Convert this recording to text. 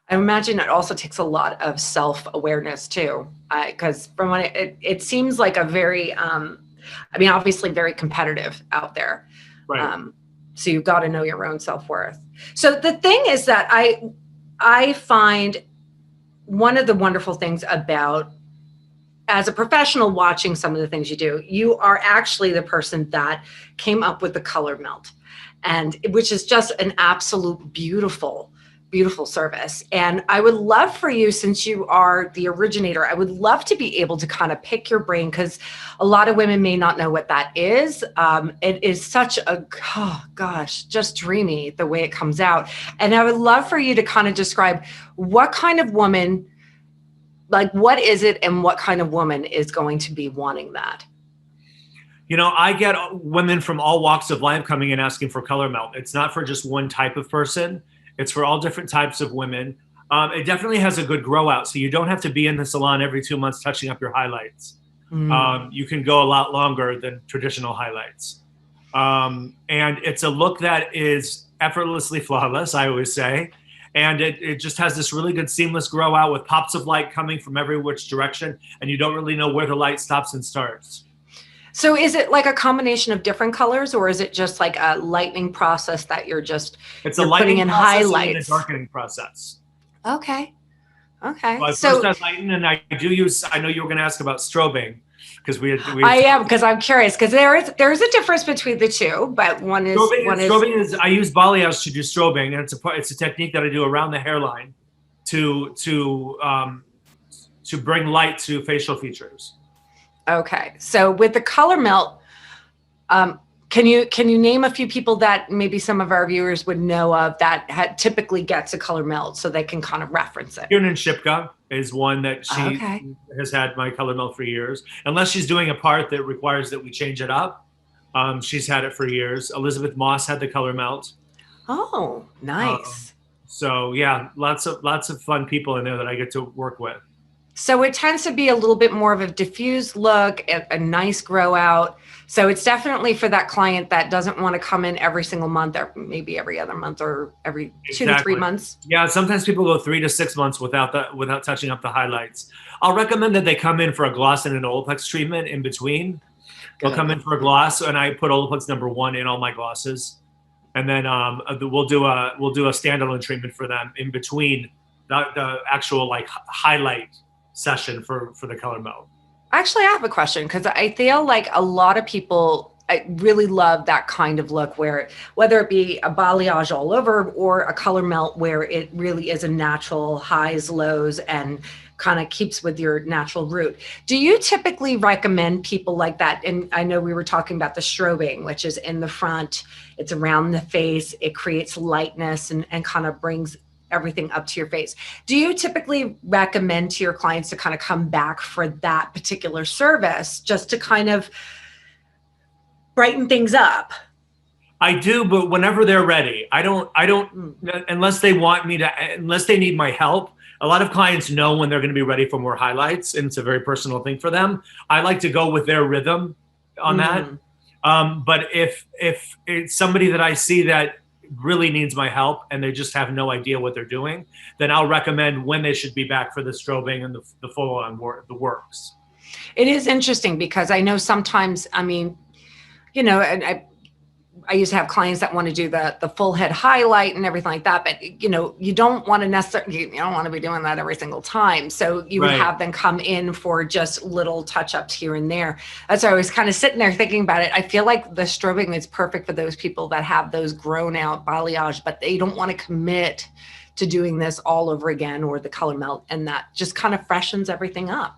I imagine it also takes a lot of self-awareness too, because from what it seems like a very, I mean, obviously very competitive out there. Right. Um, so you've got to know your own self-worth. So the thing is that I find one of the wonderful things about as a professional watching some of the things you do, you are actually the person that came up with the color melt, and which is just an absolute beautiful, beautiful service. And I would love for you, since you are the originator, I would love to be able to kind of pick your brain, because a lot of women may not know what that is. It is such a, oh gosh, just dreamy the way it comes out. And I would love for you to kind of describe what kind of woman, like what is it, and what kind of woman is going to be wanting that? I get women from all walks of life coming in asking for color melt. It's not for just one type of person. It's for all different types of women. It definitely has a good grow out, so you don't have to be in the salon every 2 months touching up your highlights. You can go a lot longer than traditional highlights. And it's a look that is effortlessly flawless, I always say. And it just has this really good seamless grow out with pops of light coming from every which direction, and you don't really know where the light stops and starts. So is it like a combination of different colors, or is it just like a lightening process that you're It's a you're putting lightening in process and then a highlights? darkening process. Okay. So Okay. first So I lighten, and I do use, I know you were going to ask about strobing, because we I am, because I'm curious, because there's a difference between the two, but strobing is I use balayage to do strobing, and it's a technique that I do around the hairline to bring light to facial features. okay. So with the color melt, um, can you name a few people that maybe some of our viewers would know of that typically gets a color melt, so they can kind of reference it? Kiernan Shipka is one that she Okay. has had my color melt for years. Unless she's doing a part that requires that we change it up, she's had it for years. Elizabeth Moss had the color melt. Oh, Um, nice. so yeah, lots of fun people in there that I get to work with. So it tends to be a little bit more of a diffused look, a nice grow out. So it's definitely for that client that doesn't want to come in every single month, or maybe every other month, or every 2 to 3 Exactly. months. Yeah, sometimes people go 3 to 6 months without touching up the highlights. I'll recommend that they come in for a gloss and an Olaplex treatment in between. They'll come in Good. for a gloss, and I put Olaplex #1 in all my glosses, and then we'll do a standalone treatment for them in between the actual like highlight session for the color melt. Actually, I have a question, because I feel like a lot of people, I really love that kind of look, where whether it be a balayage all over or a color melt where it really is a natural highs, lows, and kind of keeps with your natural root. Do you typically recommend people like that? And I know we were talking about the strobing, which is in the front, it's around the face, it creates lightness and kind of brings everything up to your face. Do you typically recommend to your clients to kind of come back for that particular service, just to kind of brighten things up? I do, but whenever they're ready. I don't Mm. unless they want me to, unless they need my help. A lot of clients know when they're going to be ready for more highlights, and it's a very personal thing for them. I like to go with their rhythm on that. Mm. But if it's somebody that I see that really needs my help and they just have no idea what they're doing, then I'll recommend when they should be back for the strobing and the full on the works. It is interesting, because I know sometimes, I mean, and I used to have clients that want to do the full head highlight and everything like that, but you don't want to necessarily, you don't want to be doing that every single time. So you would Right. have them come in for just little touch ups here and there. That's why I was kind of sitting there thinking about it. I feel like the strobing is perfect for those people that have those grown out balayage, but they don't want to commit to doing this all over again, or the color melt, and that just kind of freshens everything up.